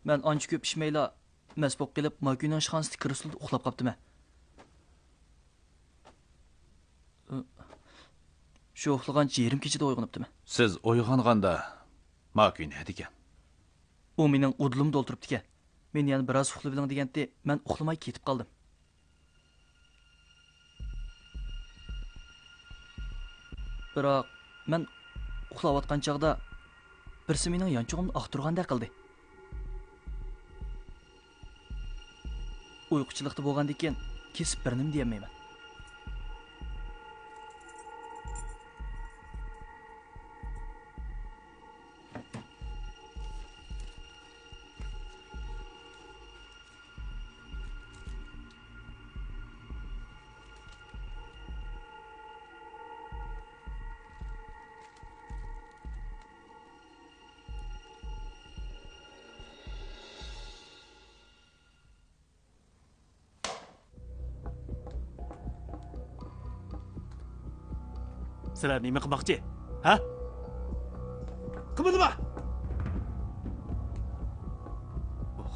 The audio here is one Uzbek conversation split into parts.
Ben ancha ko'p ishmayla mast bo'lib kelib, Makuning ishxonasida kirsulda uxlab qolibdiman. Shu uxlagancha yarim kechada uyg'onibdiman. Siz uyg'onganda Maku nima degan? U mening o'dlimda o'tiribdi ekan. Men yana biroz uxlab oling deganda, men uxlamay ketib qoldim. Biroq men uxlayotgan chaqda birisi mening yonchog'imni aqtirgandek qildi. Uyquchilikda bo'lgandan keyin kesib birnim deyolmayman. Sizlar nima qilmoqchi? Ha? Qimilma!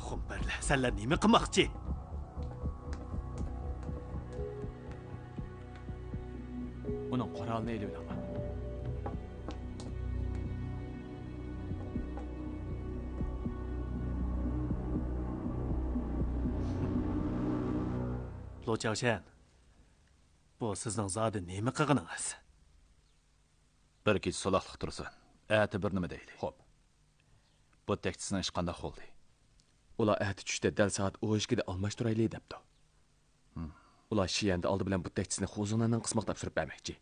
Xumbarlar, sizlar nima qilmoqchi? Uning qurolini elib olaman. Lo Chaoshan, bu sizning zodi nima qilganingiz? Bir kech so'laqliq tursin. Ati bir nima deydi? Xo'p. Bu tekstni ish qanday qoldi? Ular ati tushda dal soat 12 da almashtiraylik debdi. Ular shiyanda oldi bilan bu tekstni Xo'zonanning qismiga topshirib bermoqchi.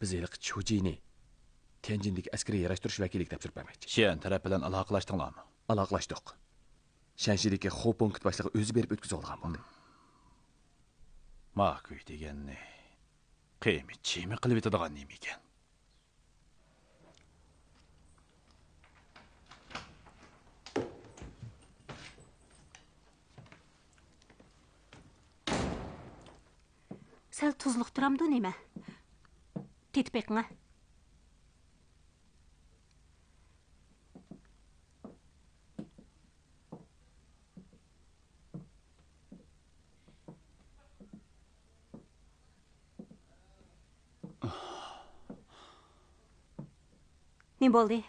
Biz eliq Chujini Tianjindagi askariy yarashtirish vakillik topshirib bermoqchi. Shiyan taraf bilan aloqalashdinglarmi? Aloqalashdik. Shanshidagi Xo'punkt boshlig'i o'zi berib o'tkazib olgan bo'ldi. Maku deganni qiymatchimi qilib etadigan nima ekan? Sel tuzluq turamdı nima? Tetib eqinga. Ne bo'ldi?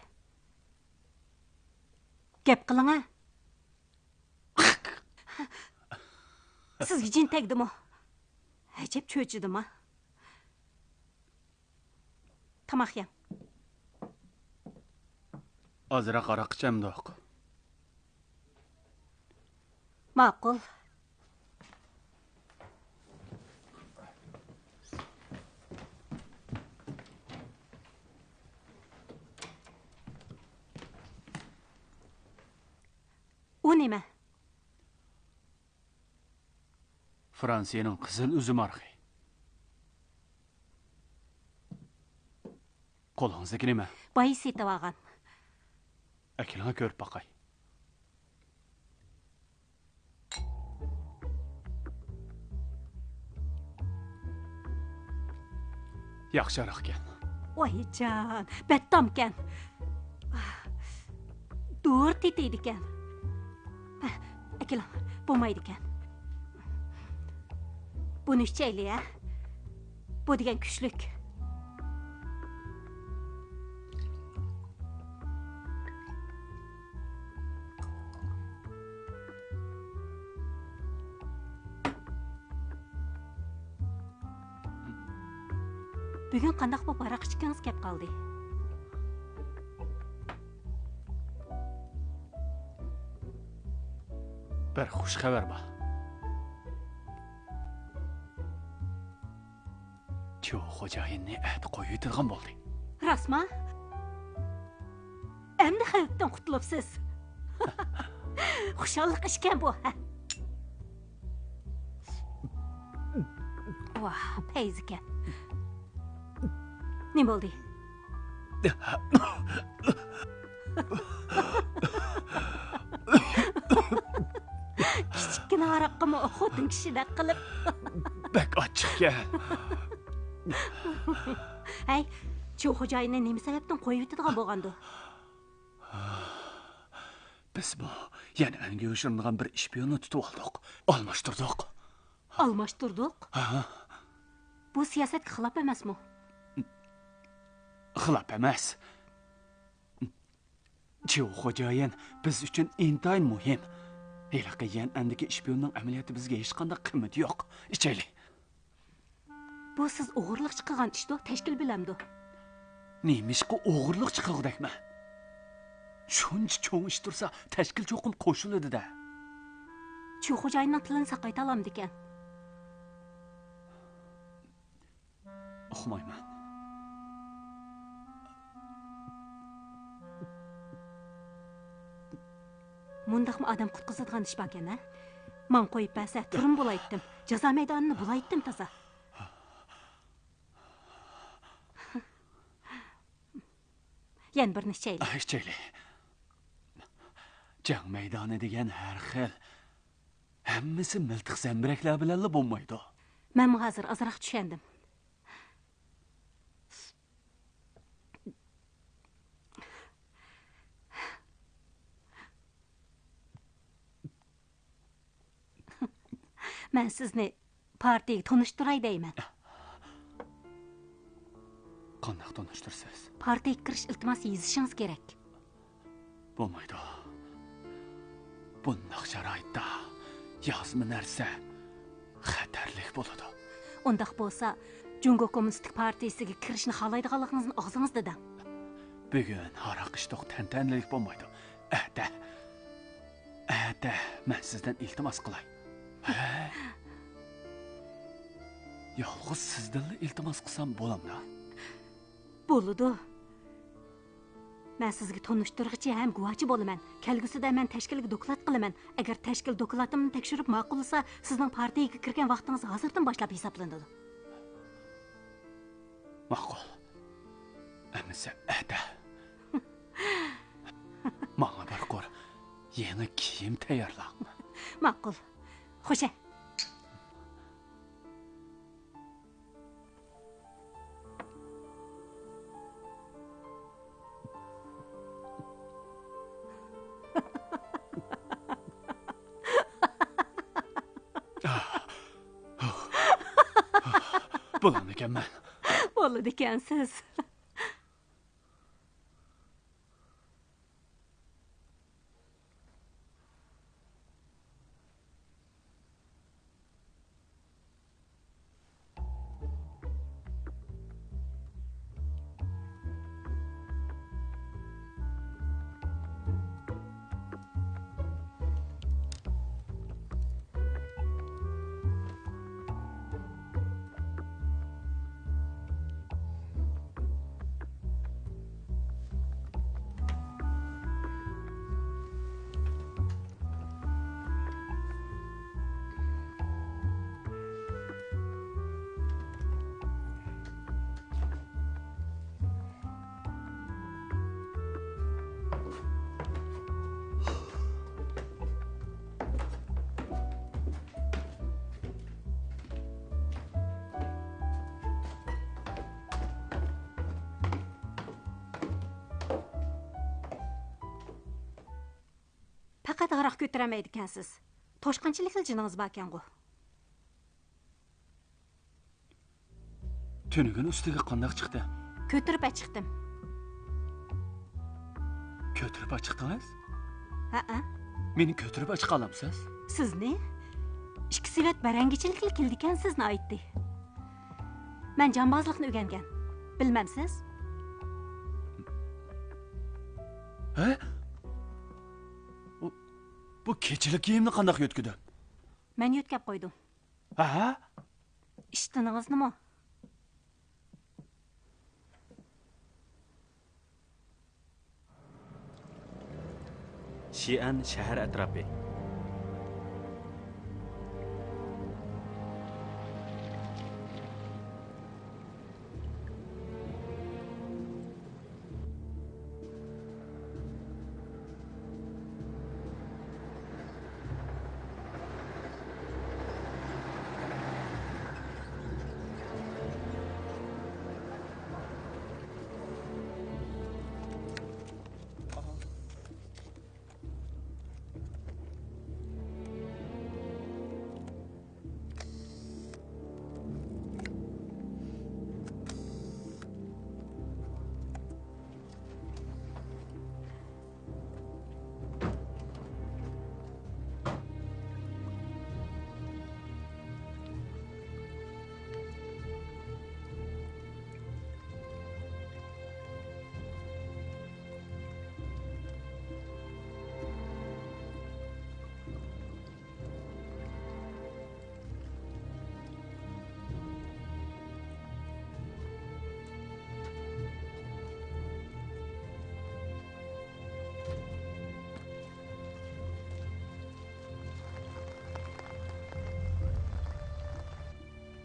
Gap qiling-a. Sizga jin tegdimi? Acep cho'chidim ha. Tamoq yeng. Ozroq aroq ichamdoq. Ma'qul. U nima? Fransiyaning qizil uzum arxi. Qo'lingizdagi nima? Boy setib olgan. Akilanga ko'rib boqay. Yaxshiroq ekan. Voyjon, battomkan. Dur tetiydi ekan. Akilam, bo'lmaydi ekan. Buni ichaylik, ha? Bu degan kuchlik. Bugun qandaq bo'lib aroq ichgangiz kelib qoldi? Bir xush xabar bor. Chu xo'jayinni at qo'yib turgan bo'ldi. Rasma? Endi xavfdan qutulibsiz. Xushalliq ishkan bu, ha? Vah, payz ekan. Ne bo'ldi? Kichkina aroqqami xotin kishidek qilib. Bak ochiqkan. Hey, Chu xo'jayinni nima sababdan qo'yib yutadigan bo'lgandi? Biz bu yana anga o'shirilgan bir ishpiyonni tutib oldik. Almashtirdik. Almashtirdik. Bu siyosatga xilof emasmi? Xilof emas. Chiu xo'jayin biz uchun intayin muhim. Elaqiyan andagi ishpiyonning amaliyoti bizga hech qanday qimmati yo'q. Ichaylik. Bu siz o'g'irlik qilgan ishdo, tashkil bilamdi. Nemishqa o'g'irlik chiqildakmi? Shuncha cho'ng ish tursa, tashkil cho'qim qo'shiladi-da. Chu xo'jayinning tilini saqayta olamdi ekan. Uqmayman. Mundaqmi odam qutqizadigan ish bor ekan-a? Men qo'yib bersa, turim bo'laytdim. Jazo maydonini bo'laytdim toza. Yan bir nichayli. Ichaylik. Jang maydoni degan har xil. Hammasi miltiq zambiraklar bilan bo'lmaydi. Men hozir azroq tushandim. Men sizni partiyaga tanishtiray deyman. Qanday tanishtirsiz? Partiyaga kirish iltimosi yozishingiz kerak. Bo'lmaydi. Bunday sharoitda yozma narsa xatarli bo'ladi. Undaq bo'lsa, Jungo Kommunistik partiyasiga kirishni xohlaydiganligingizni og'zingizda dang. Bugun haroq ishtoq tantanalik bo'lmaydi. Ata, men sizdan iltimos qilay. Yolg'iz sizdan iltimos qilsam bo'lamda? Bo'ladi. Men sizga tanishtirg'ichi ham guvochi bo'laman. Kelgusida men tashkilga doklad qilaman. Agar tashkil doklatimni tekshirib ma'qul bo'lsa, sizning partiyaga kirgan vaqtingiz hozirdan boshlab hisoblanadi. Ma'qul. Amisa ata. Menga bir ko'r yangi kiyim tayyorlang. Ma'qul. Xo'sh. Bo'ladi ekanman. Bo'ladi ekansiz. Faqat aroq ko'taramaydi ekansiz. Toshqinchilikda jiningiz bor ekan-ku. Tunugun ustiga qanday chiqdi? Ko'tirib chiqdim. Ko'tirib chiqdingiz? Ha-a. Meni ko'tirib chiqa olamsiz? Sizni? Ikki sivat barangichilikli keldi ekansizni aytdi. Men jambozlikni o'rgangan. Bilmamsiz? Ha? Bu kechilik kiyimni qanday yo'tkidi? Men yo'tkab qo'ydim. Ha? Eshitdingiz nima? Xi'an shahar atrofi.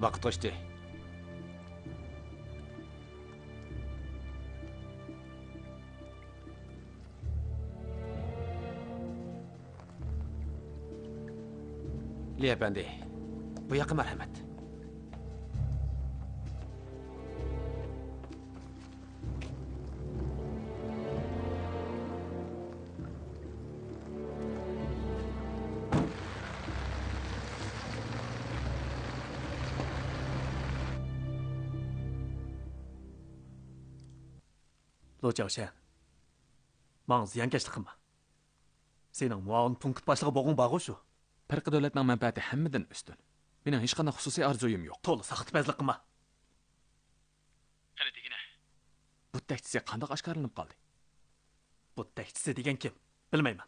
Vaqt o'tdi. Li efendi, bu yoqqa marhamat. Lo Jiaoshan, manga ziyonkashlik qilma. Sening muavin punkt boshlig'i bo'g'ing bag'u shu. Farqi davlatning manfaati hammadan ustun. Mening hech qanday xususiy orzuyim yo'q. To'g'ri saxtipazlik qilma. Qani degina. Bu taktisi qanday oshkorlanib qoldi? Bu taktisi degan kim? Bilmayman.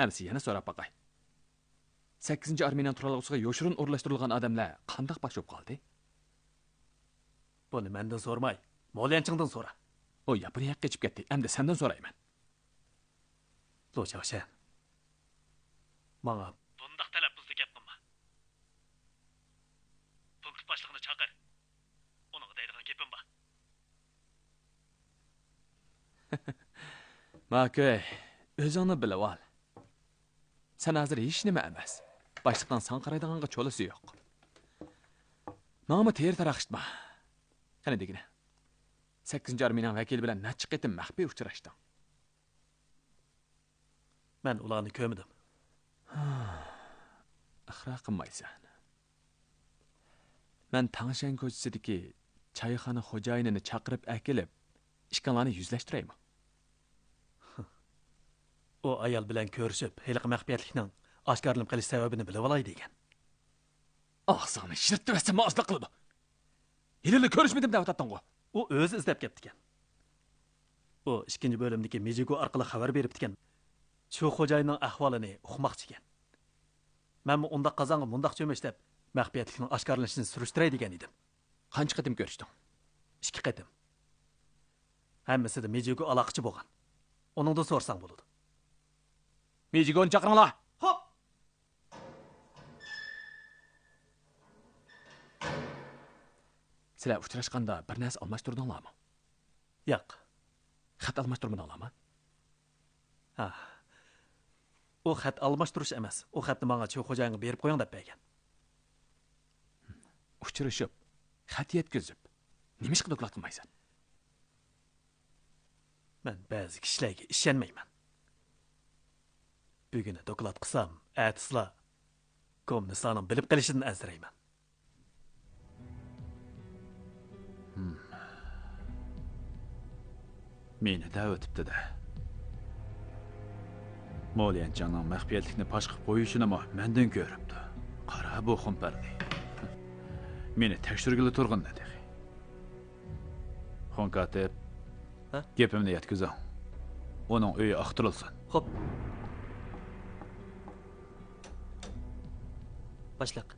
Anisi yana so'rab boqay. 8-armiyaning turalg'usiga yo'shirin o'rlashtirilgan odamlar qanday boshib qoldi? Buni mendan so'rmay, Mo'lyanchingdan so'ra. O Yaponiyaga ketib ketdi. Endi sendan so'rayman. Lo Jiaoshan, manga bundaq talaffuzda gap qilma. Punkt boshlig'ini chaqir. Uning deydigan gapim bor. Makey, o'zingni bilib ol. Sen hozir hech nima emas. Boshliqdan san qaraydiganga cho'lisi yo'q. Nomi ter taraqishma. Qani degina. 8-armiyaning vakili bilan necha qitim maxfiy uchrashding? Men ularni ko'midim. Ixro qilmaysan. Men Tangshan ko'chasidagi choyxona xo'jayinini chaqirib akilib, ishkanlarni yuzlashtiraymi? O ayol bilan ko'rishib, hiliq maxfiyatlikning oshkorlanib qolish sababini bilib olay degan. Og'zingni shirtibasa ma'ozlik qildi. Yilini ko'rishmadim deb o'tatding-ku. U o'zi izlab ketdi-kan. U 2-bo'limdagi Mijigo orqali xabar beribdi-kan. Shu xo'jayinning ahvolini uqmoqchi ekan. Men unda qozonga mundaq cho'mish deb maxfiyatlikning oshkorlanishini surishtiray degan edim. Qancha qatim ko'rishding? 2 qatim. Hammasida Mijigo aloqachi bo'lgan. Uningdan so'rsang bo'ladi. Mijigoni chaqiringlar. Hop. Sizlar uchrashganda bir narsa almashtirdinglarmi? Yo'q. Xat almashtirmadinglarmi? Ha. U xat almashtirish emas. U xatni menga shu xo'jayinga berib qo'ying deb bergan. Uchrashib, xat yetkazib, nima ish qilib qilmaysan? Men ba'zi kishilarga ishonmayman. Bugun doklad qilsam, atislar komnislarning bilib qolishidan azrayman. Meni da'vatibdi-da. Mo'lyanchangning maxfiyatlikni pash qilib qo'yishini mendan ko'ribdi. Qara bu xumpardi. Meni tekshirgili turg'in dedi. Xonkatib. Ha? Gapimni yetkazing. Uning uyi aqtirilsin. Xo'p. Boshliq.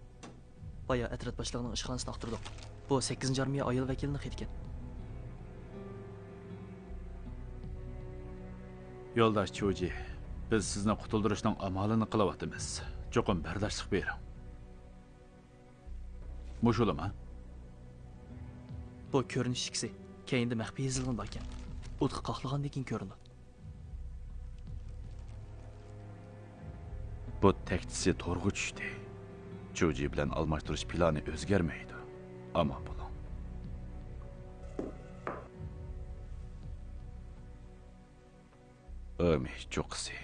Boya atrat boshlig'ining ishxonasini aqtirdik. Bu 8-armiya ayol vakilining xati ekan. Yo'ldosh Cho'ji, biz sizni qutuldirishning amalini qilyapmiz. Cho'qim bardoshlik bering. Mushulama? Bu ko'rinish ikkisi. Keyinda maxfiy yozilgan bor ekan. O'tqa qoqlagandek ko'rinadi. Bu taktisi to'g'ri tushdi. Cho'ji bilan almashtirish plani o'zgarmaydi. Ammo bo'ling. Ömi cho'qisi.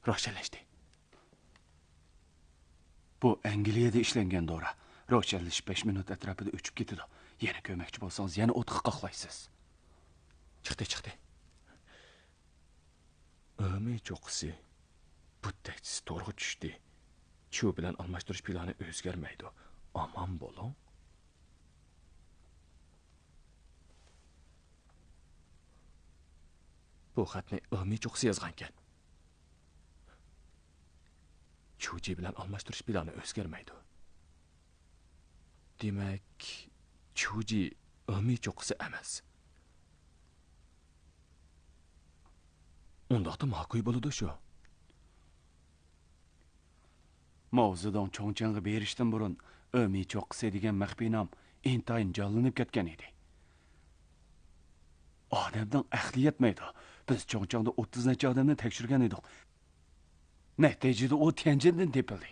Ro'shanlashdi. Bu Angliyada ishlangan dora. Ro'shanlash 5 minut atrofida o'chib ketadi. Yana ko'makchi bo'lsangiz, yana o'tqa qoqlaysiz. Chiqdi. Ömi cho'qisi. Bu taktisi to'g'ri tushdi. Chu bilan almashtirish plani o'zgarmaydi. Omon bo'ling. Bu xatni Ömi cho'qisi yozgan ekan. Chuji bilan almashtirish plani o'zgarmaydi. Demak, Chuji Ömi cho'qisi emas. Undaqda ma'qul bo'ladi shu. Mavzudon cho'ngchangga berishdan burun Ömi cho'qqisi degan maxfiy nom intayin jonlanib ketgan edi. Odamdan aqli yetmaydi. Biz cho'ngchangda 30 necha odamni tekshirgan edik. Natijada u Tianjindan tepildi.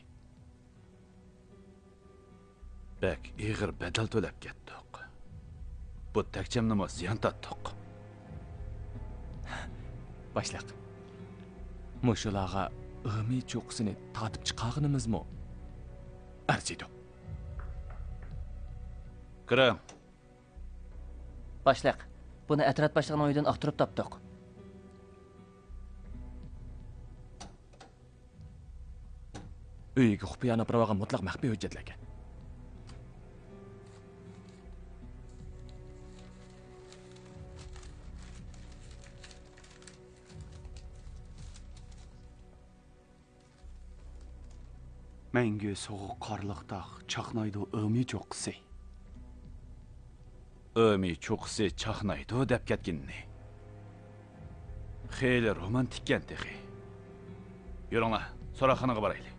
Bak, ig'ir badal to'lab ketdik. Bu takchamni ziyon tatdiq. Boshliq. Mushularga Ömi cho'qqisini tatib chiqarganimizmi? Arziydi. Kiring. Boshliq, buni Atrat boshlig'ining uyidan aqtirib topdik. Uyiga xufiyona provaga mutlaq maxfiy hujjatlarga. Мәңгі соғық қарлықтақ чақнайды Ömi cho'qqisi. Ömi cho'qqisi chaqnaydi deb ketginni. Xeyli romantikkan texi. Yuringlar, so'roqxonaga boraylik.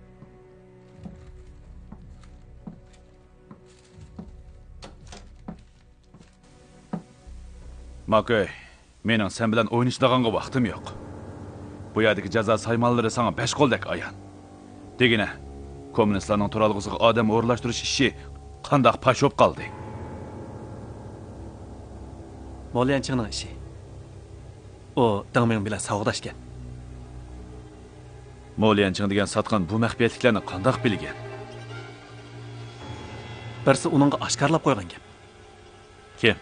Makoy, mening sen bilan o'ynashdaganga vaqtim yo'q. Bu yerdagi jazo saymonlari sana 5 qo'ldek ayon. Degina, kommunistlarning turalg'isiga odam o'rlashtirish ishi qandoq pashop qoldi? Mo'lianchingning ishi. O Dangming bilan savdoshgan. Mo'lianching degan sotqin bu maxfiyatliklarni qandoq bilgan? Birsi uningga oshkorlab qo'ygan gap. Kim?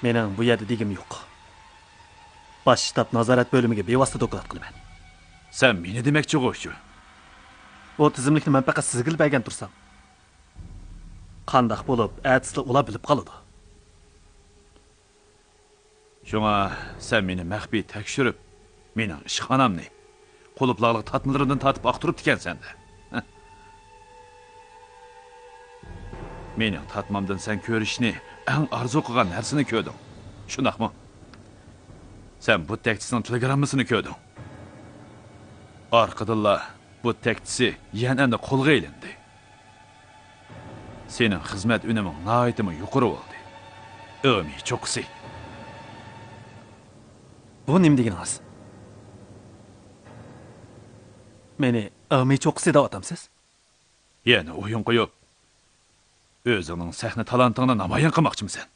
Mening bu yerda degim yo'q. Bosh shtab nazorat bo'limiga bevosita doklad qilaman. Sen meni demakchi o'shu. O tizimlikni men faqat sizga bergan tursam. Qandoq bo'lib, atisli ular bilib qoladi. Shunga sen meni maxfiy tekshirib, mening ishxonamni quluplarlik tatmilaridan tatib aqtirib tikansan-da. Mening tatmamdan sen ko'rishni eng arzu qilgan narsani ko'rding. Shundaqmi? Sen bu tekstning telegrammasini ko'rding. Arqadilla bu tekstisi yana qo'lga ilindi. Sening xizmat unuming nihoyatda yuqori bo'ldi. Ömi cho'qqisi. Bu nima deganingiz? Meni Ömi cho'qqisi deb atamsiz? Yana o'yin qo'yib, o'zingning sahna talantingni namoyon qilmoqchimisan?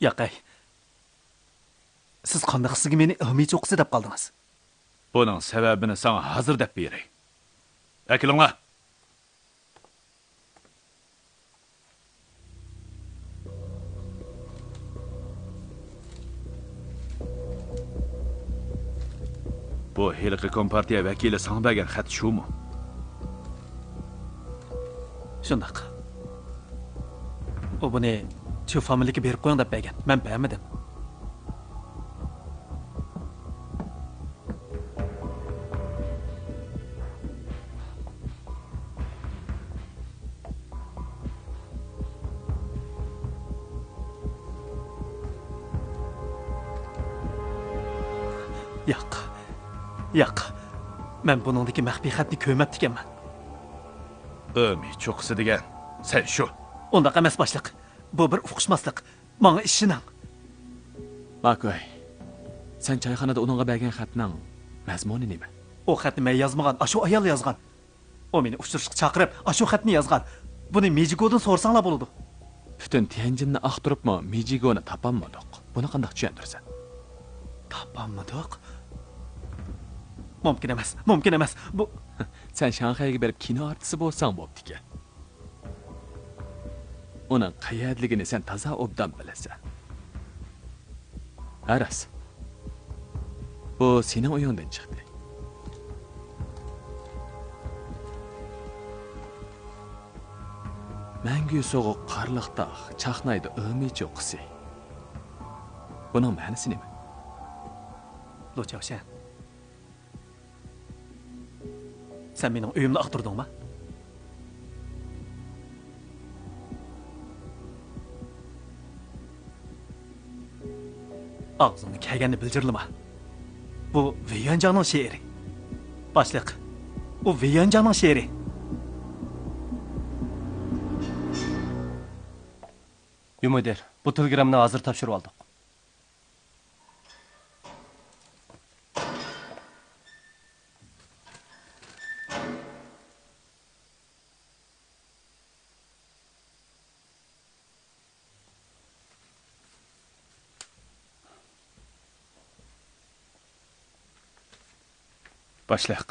Yo'q. Siz qanday sizga meni Ömi cho'qqisi deb qoldingiz? Buning sababini sana hozir deb beray. Akilinglar. Bu hiliqi kompartiya vakili sana bergan xat shumi? Shundaq. O buni shu familiyaga berib qo'ying deb bergan. Men bermadim. Yo'q. Men buningdagi maxfiy xatni ko'rmabdi ekanman. Ömi cho'qqisi degan sen shu. Undaq emas boshliq. Bu bir uqishmaslik. Menga ishining. Makoy. Sen choyxonada uningga bergan xatning mazmuni nima? O xatni men yozmagan, ashu ayol yozgan. O meni uchrashga chaqirib, ashu xatni yozgan. Buni Mejigodan so'rsanglar bo'ladi. Butun Tianjinni aqtiribmi, Mejigoni topolmadik. Buni qanday tushuntirsan? Topolmadik? Mumkin emas. Bu sen Shanxayga berib kino artisti bo'lsang bo'pti-ku. Uning qayerligini sen toza obdan bilasan. Aras. Bu sening o'yingdan chiqdi. Mangu so'g'uq qarliqda chaqnaydi Ömi cho'qqisi. Buning ma'nosi nima? Lu Chaoshan. Sen mening uyimni aqtirdingmi? Ağzını kelganni bildirlama. Bu Viyanjanning she'ri. Boshliq. U Viyanjanning she'ri. Müdir, bu telegramni hazır topshirib oldik. Boshliq,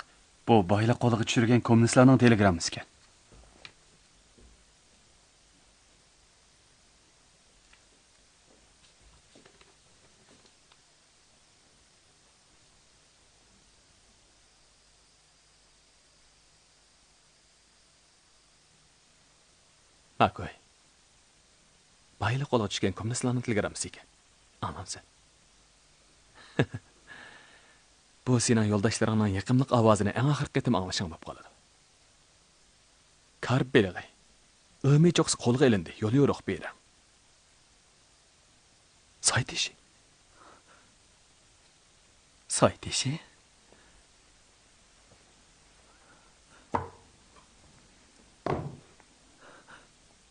bu boyliq qo'liga tushirgan kommunistlarning telegrammasi ekan. Akoy. Bayli qo'lga tushgan kommunistlarning telegramasi ekan. Anamsan. Bu sening yo'ldoshlaringning yaqimliq ovozini eng oxirgi qitim anglashing bo'lib qoladi. Karb belig'i. O'mi cho'qsi qo'lga ilindi, yo'l yo'roq berang. Saytishi. Saytishi.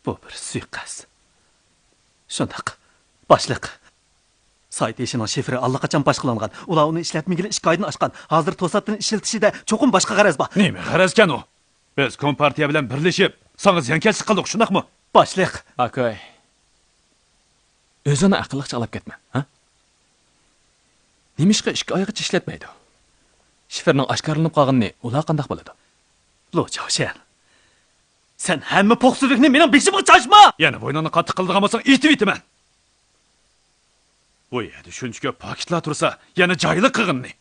Bu bir suiqasd. Shundaq. Boshliq. Sayt ishining shifri allaqachon boshqalangan. Ular uni ishlatmagili 2 oydan oshgan. Hozir to'satdan ishlatishida cho'qim boshqa g'araz bor. Nima g'arazkan u? Biz kompartiya bilan birlashib, sana ziyonkashlik qildik, shundaqmi? Boshliq. Akoy. O'zini aqlliqcha olib ketma, ha? Nimishqa 2 oygacha ishlatmaydi? Shifrning oshkorlanib qolganini ular qanday bo'ladi? Lo Choshan. Sen hamma po'qsizlikni mening beshimga chashma. Yana bo'ynini qattiq qildigan bo'lsang, aytib aytaman. Bu yerda shuncha ko'p paketlar tursa, yana joyli qilginni.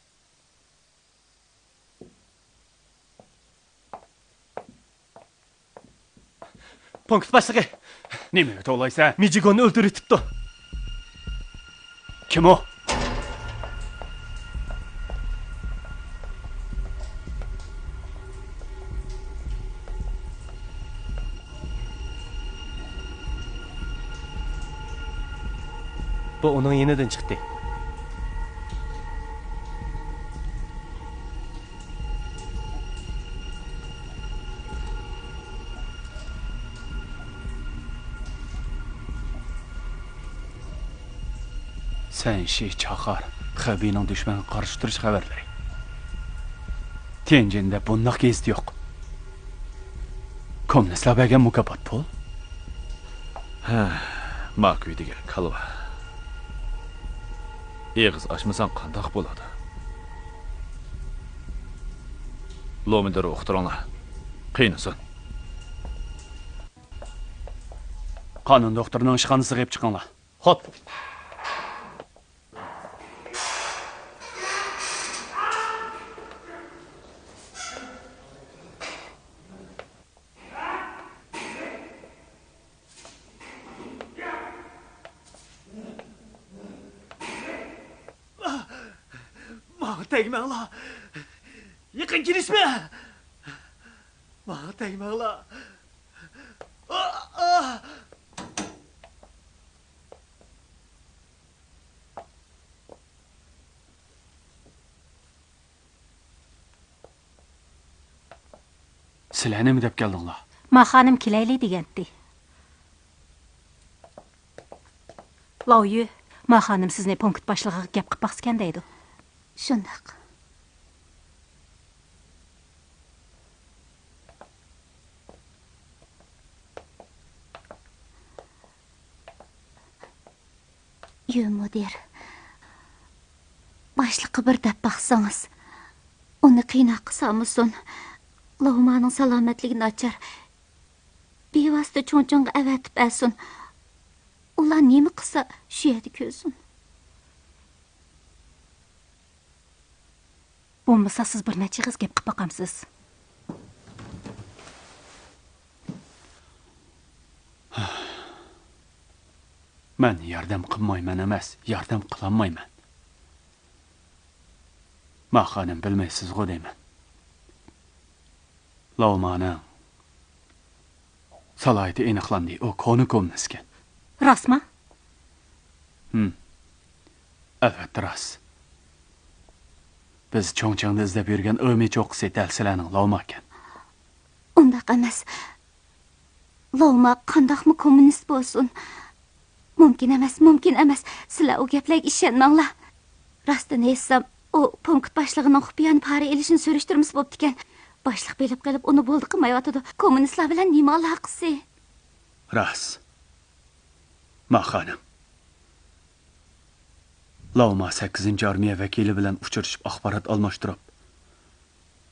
Punkt boshlig'i. Nima to'laysa? Mijigonni o'ldiribdi. Kim o? Bu onun yenidan chiqdi. Sen Chaqar, Xabining dushmanga qarshi turish xabarlari. Tianjinda bunday gest yo'q. Kommunistlar bergan mukofot pul? Ha, Makvi degan kalva. Eg'iz ochmasang qandoq bo'ladi? Lomidir o'qtiranglar. Qiynasin. Qonun doktorining ishxonasiga g'ib chiqinglar. Hop. Tegmanglar. Yaqin kelishma. Menga tegmanglar. Sizlar nima deb keldinglar? Ma xonim kelayli degandi. Lauyu, ma xonim sizni punkt boshlig'iga gap qilib baqsgan deydi. Shundaq. Mudir. Boshliqqa bir deb baqsangiz, uni qiynoq qilsamizson. Lohmaning salomatligi nachar. Bevosita cho'nchonga avatib asun. Ular nima qilsa, shu yerda ko'rsin. Bo'lmasa siz bir necha qiz gap qilib boqamsiz. Men yordam qilmayman emas, yordam qilolmayman. Men xonim bilmaysiz-ku deyman. Lohmaning salohiyati aniqlandi. U koni kommunistkan. Rostmi? Albatta rost. Biz cho'ngchangda izlab yurgan o'mi cho'qqisi dalsilarning Lavma ekan. Undaq emas. Lavma qandaqmi kommunist bo'lsin? Mumkin emas. Sizlar o gaplarga ishonmanglar. Rostini aytsam, o punkt boshlig'ining xufiyani pora elishini so'rashtirimiz bo'pti ekan. Boshliq bilib qilib, uni bo'ldi qilmayotdi. Kommunistlar bilan nima aloqasi? Rost. Ma xonim. Lavma 8-armiya vakili bilan uchrashib axborot almashtirib,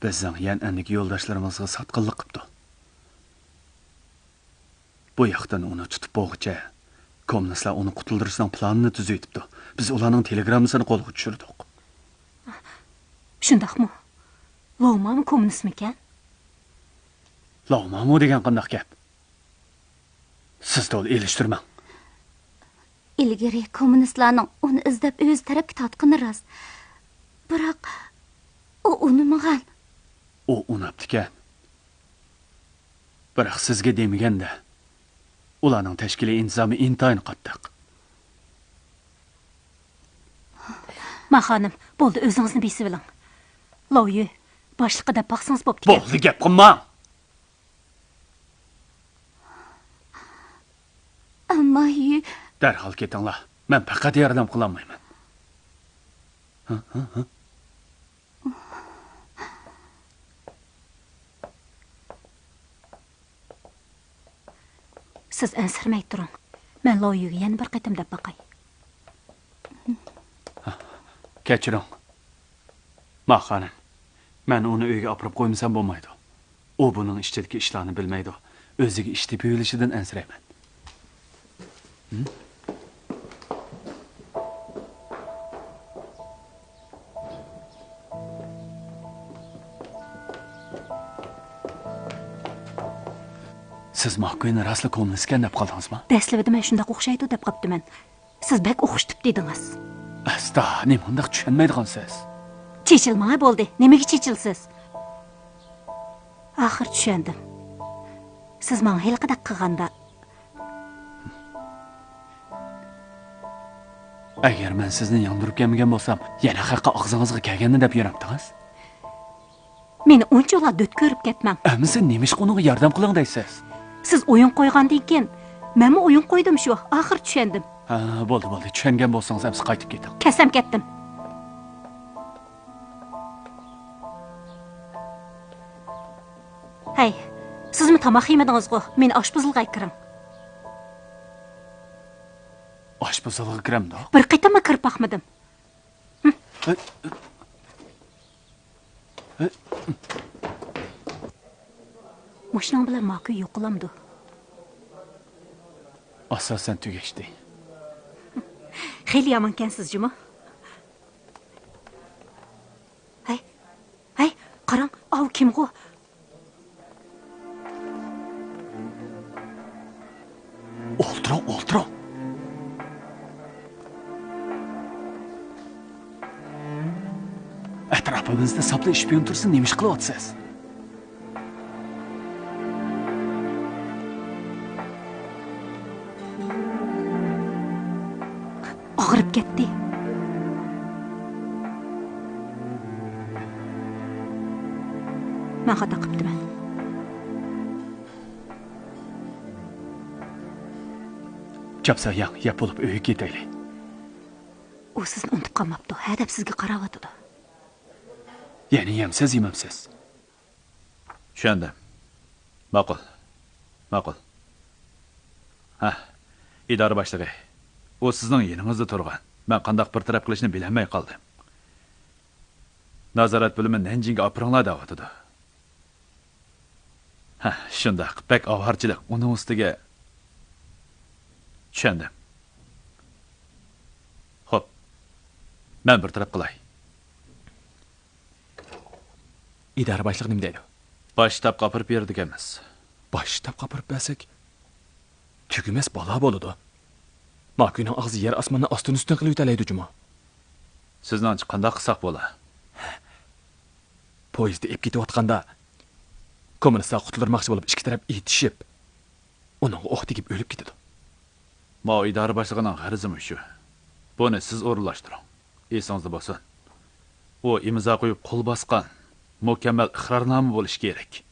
bizning yan'andagi yo'ldoshlarimizga satqinlik qildi. Bu yoqdan uni tutib bo'g'icha, kommunistlar uni qutuldirishning planini tuzaytibdi. Biz ularning telegrammasini qo'lga tushirdik. Shundaqmi? Lavmami kommunistmikan? Lavmami degan qandaq gap? Siz to'l elishtirmang. Ilgari kommunistlarning uni izlab o'z tarafga tortqini rost. Biroq u unamagan. U unabdi-kan. Biroq sizga demaganda, ularning tashkiliy intizomi intayin qattiq. Ma xonim, bo'ldi, o'zingizni besib oling. Lo'yi, boshliqqa deb baqsangiz bo'pti. Bo'ldi, gap qilmang. Ammo Darhol ketinglar. Men faqat yordam qila olmayman. Siz ansirmay turing. Men Lo'yiga yana bir qatim deb baqay. Kechiring. Ma xonim. Men uni uyga olib qo'ymsam bo'lmaydi. U buning ichidagi ishlarni bilmaydi. O'ziga ish deb o'ylashidan ansirayman. Siz mahkuyni rasli kommunistkan deb qoldingizmi? Dastlabida men shunday o'xshaydi deb qopdiman. Siz bak o'xshitib dedingiz. Asta, nima undaq tushunmaydigansiz? Chechilmay bo'ldi. Nimaga chechilsiz? Axir tushundim. Siz menga haliqada qilganda agar men sizni yondirib kelmagan bo'lsam, yana haqqa og'zingizga kelganini deb yuribdingiz. meni unchalar dod ko'rib ketmang. Siz nemish unuga yordam qiling deysiz? Siz o'yin qo'ygandan keyin men o'yin qo'ydim shu. Axir tushundim. Ha, bo'ldi. Tushungan bo'lsangiz, siz qaytib keting. Kasam ketdim. Hey, sizmi tomoq yemadingiz-ku? Meni oshpazilga kiring. Oshpazilga kiramda? Bir qaytama kirib baqmadim. Mashina bilan ma'qul yo'qlamdi. Asosan tugashdi. Xeyli yomonkansiz, juma. Hey, qarang, av kim-ku? O'ltirib. Atrofimizda sapli shpion tursin, nemish qilyapsiz? Og'rib ketdi. Men xato qilibman. Chapsa yap bo'lib uyga ketaylik. U sizni unutib qolmabdi. Hadab sizga qarayotdi. Ya'ni yemsiz. Tushundim. Ma'qul. Ha, idora boshlig'i. U sizning yoningizda turgan. Men qanday bir taraf qilishni bilmay qoldim. Nazorat bo'limi Nanjingga opringlar deyotdi. Ha, shundaq. Bek avharchilik uning ustiga tushundim. Xo'p. Men bir taraf qilay. İdara boshlig'i nima deydi? Bosh shtab qopirib berdik emas. Bosh shtab qopirib bersak, tugumas balo bo'ladi. Makuyning og'zi yer osmonni ostin-ustin qilib yutalaydi juma. Sizningcha qanday qilsak bo'la? Poyezdda ep ketayotganda kommunistlar qutuldirmoqchi bo'lib ikki taraf etishib, uning o'q tegib o'lib ketadi. Ma idora boshlig'ining g'arizimi shu. Buni siz o'rinlashtiring. Esingizda bo'lsin. U imzo qo'yib qo'l bosgan mukammal iqrornoma bo'lishi kerak.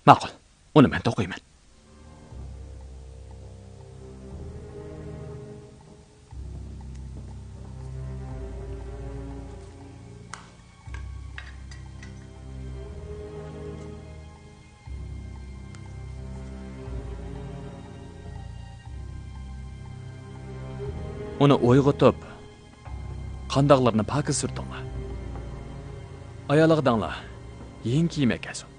Ma'qul. Uni men o'qiyman. Uni o'yg'otib, qandoqlarni pokiz surtinglar. Ayolinglar, yeng kiyim ekansiz.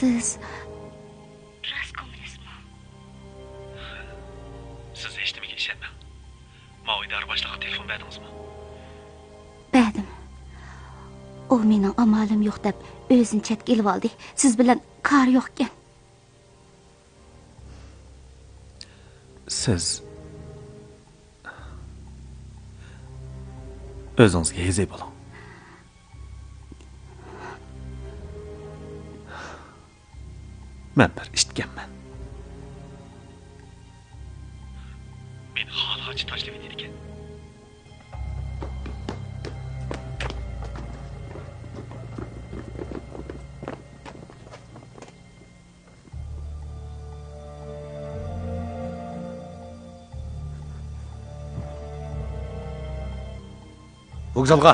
Siz Rost kommunistmi? Siz eshitimiga ishonmang. Maoidar boshlig'iga telefon berdingizmi? berdim. U mening amalim yo'q deb o'zini chetga ilib oldi. Siz bilan kar yo'q ekan. Siz o'zingizga yezay bo'ling. Men bir eshitganman. Men xalqachi tashlab ekan. Vokzalga.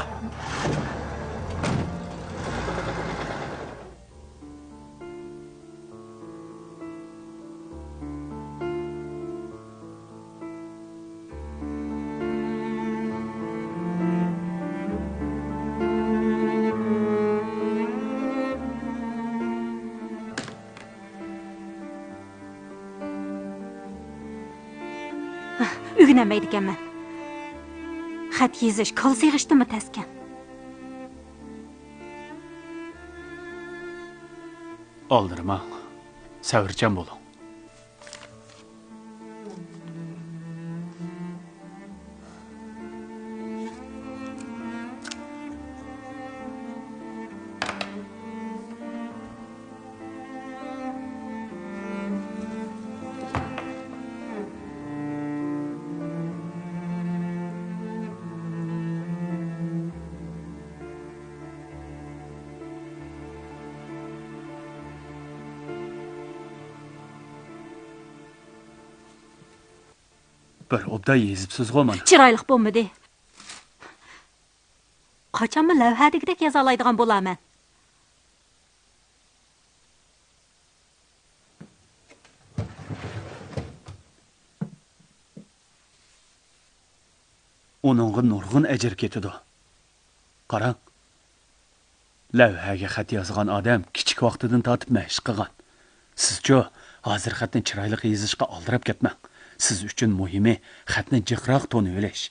Ügünemeyd ekanman. Xat yezish, kol sig'ishdimi taskan? Aldırma. Səvircən bolun. Bir obda yezibsiz go mana. Chiroyli bo'lmadi. Qachonmi lavhadagidek yoza oladigan bo'laman? Onunğa nurgun əcir ketidi. Qarang. Lavhaga xat yozgan odam kichik vaqtidan tortib mashq qilgan. Sizcho hozir xatni chiroyli yezishga oldirab ketmang. Siz uchun muhimi xatni jiqroq to'ni o'lish.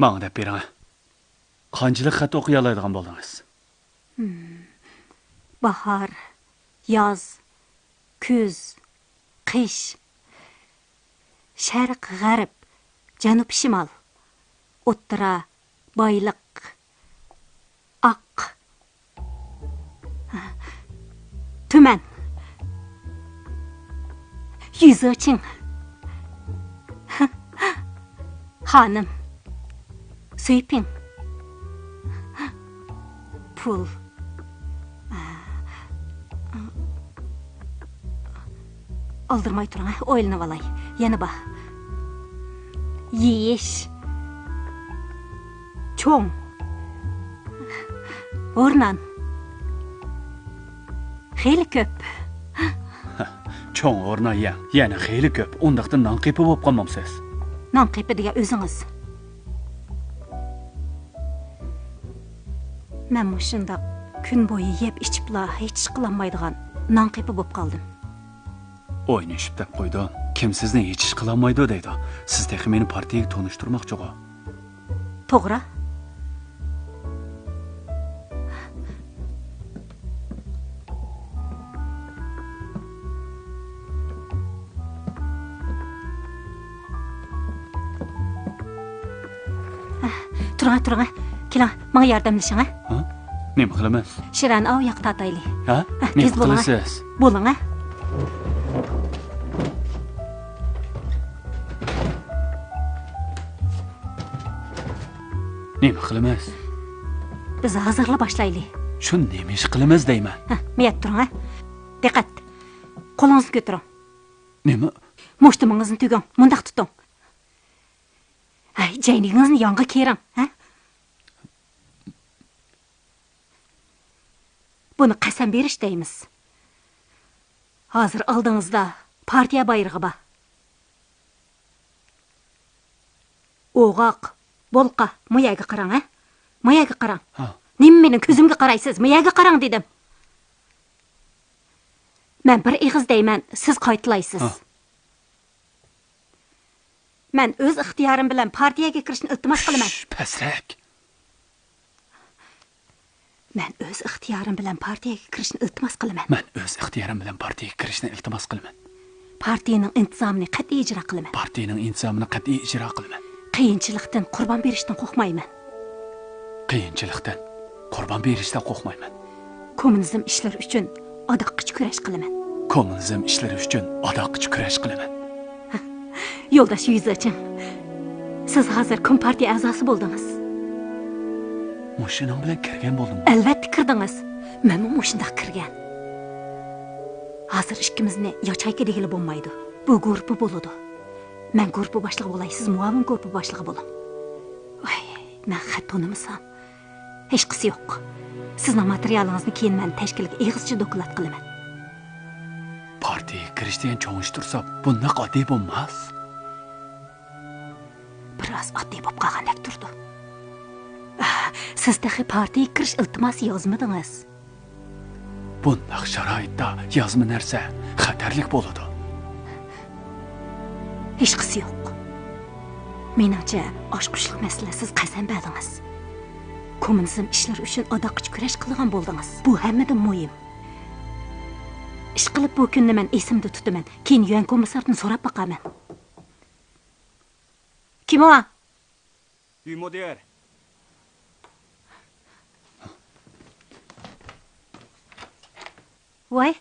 Menga deb bering. Qanchalik xat o'qiy oladigan bo'ldingiz? Bahar, yoz, kuz, qish, sharq, g'arb, janub, shimol, o'ttira, boyliq, oq, tuman, yüzöçin, hanım, suyping, pul, aldırmay turan, o'ylanib olay. Yana bak. Yeyish, cho'ng, o'rnan, xeyli ko'p. Cho'ng o'rna ya, yana xeyli ko'p. Undaqdan non qepi bo'lib qolmamsiz. Non qepi degan o'zingiz. Men mushunda kun bo'yi yeb ichibla hech qilolmaydigan non qepi bo'lib qoldim. O'ynashib deb qo'ydi. Kim sizni hech ish qilolmaydi deydi. Siz texi meni partiyaga tonishtirmoqchi-ku. To'g'ri. Turing. Keling, menga yordamlashing, ha? Nima qilaman? Shirani o yoqqa tortaylik. Ha? Tez Nima bo'ling, ha? qilasiz? Bo'ling, ha? Nima qilamiz? Biz hozirla boshlaylik. Shu nima ish qilamiz deyman. Miyat turing, ha? Diqqat. Qo'lingizni ko'taring. Nima? Mo'shtimingizni tugang, mundaq tuting. Ay, jayningizni yonga kering, ha? Buni qasam berish deymiz. Hozir oldingizda partiya bayrog'i bor. O'g'oq, bolqa, moyaga qarang, ha? Moyaga qarang. Nima mening ko'zimga qaraysiz? Moyaga qarang dedim. Men bir ig'iz deyman, siz qaytlaysiz. Men o'z ixtiyorim bilan partiyaga kirishni iltimos qilaman. Pasrak. Men o'z ixtiyorim bilan partiyaga kirishni iltimos qilaman. Men o'z ixtiyorim bilan partiyaga kirishni iltimos qilaman. Partiyaning intizomini qat'iy ijro qilaman. Partiyaning intizomini qat'iy ijro qilaman. Qiyinchilikdan qurbon berishdan qo'rqmayman. Qiyinchilikdan qurbon berishdan qo'rqmayman. Kommunizm ishlari uchun odoqqich kurash qilaman. Kommunizm ishlari uchun odoqqich kurash qilaman. Yo'ldosh Yuzachin, siz hozir kompartiya a'zosi bo'ldingiz. Mashinam bilan kirgan bo'ldim. Albatta kirdingiz. Men shunday kirgan. Hozir ikkimizni yochayka degili bo'lmaydi. Bu guruhi bo'ladi. Men guruhi boshlig'i bo'lay, siz muavin guruhi boshlig'i bo'ling. Voy, men xat tonimisam. Hech qisi yo'q. Sizning materialingizni keyin men tashkilotga eg'izcha doklad qilaman. Partiyaga kirish degan cho'ng ish tursa, bunday oddiy bo'lmas. Biroz oddiy bo'lib qolgandek turdi. Siz dahi partiyaga kirish iltimosi yozmadingiz. Bunday sharoitda yozma narsa xatarlik bo'ladi. Hech qisi yo'q. Menimcha, oshqushlik masalasiz qasam berdingiz. Kommunizm ishlari uchun odoqqich kurash qilgan bo'ldingiz. Bu hammadan muhim. Ish qilib bu kunni men esimda tutaman. Keyin yuan komissardan so'rab boqaman. Kim o? Uy mudir. Voy,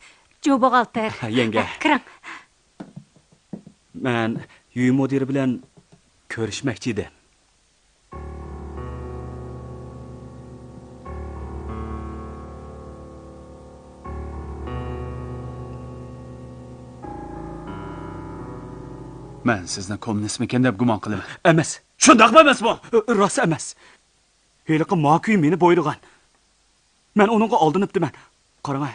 Jo buxgalter. Yenge. Kiring. Men uy mudiri bilan ko'rishmoqchi edim. Men sizni kommunistmikan deb gumon qilaman. Emas. Shundaqmi emasmi? Rost emas. Heliqi mokuy meni bo'ydigan. Men uningga oldinibdiman. Qarang.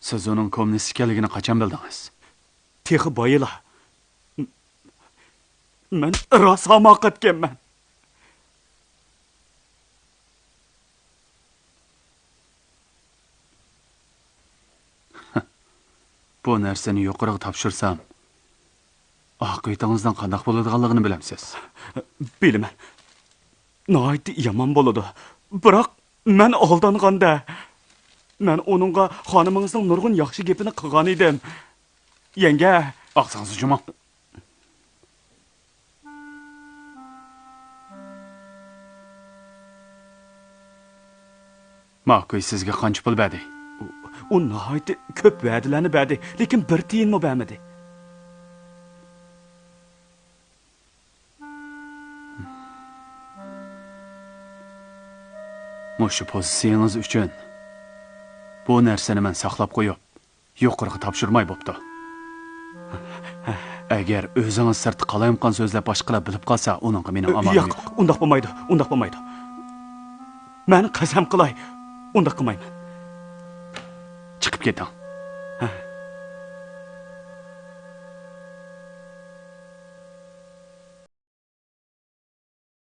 Siz uning kommunist ekanligini qachon bildingiz? Texi boyila. Men rost hamoqatganman. Bu narsani yuqoriga topshirsam, oqibatingizdan qanday bo'ladiganligini bilamsiz. Bilaman. Nihoyat yomon bo'ladi. Biroq men oldinganda men uningga xonimingizning nurg'un yaxshi gapini qilgan edim. Yenge, og'zingizni juming. Maquy sizga qancha pul berdi? U nihoyat ko'p va'dalarni berdi, lekin bir tiyinmi bermadi. Mushu pozitsiyangiz uchun bu narsani men saqlab qo'yib, yuqoriga topshirmay bo'pti. Agar o'zingiz sirti qalayimqan so'zlab boshqalar bilib qolsa, uningga meni amonim yo'q. Undaq bo'lmaydi, undaq bo'lmaydi. Men qasam qilay, undaq qilmayman. Chiqib keting.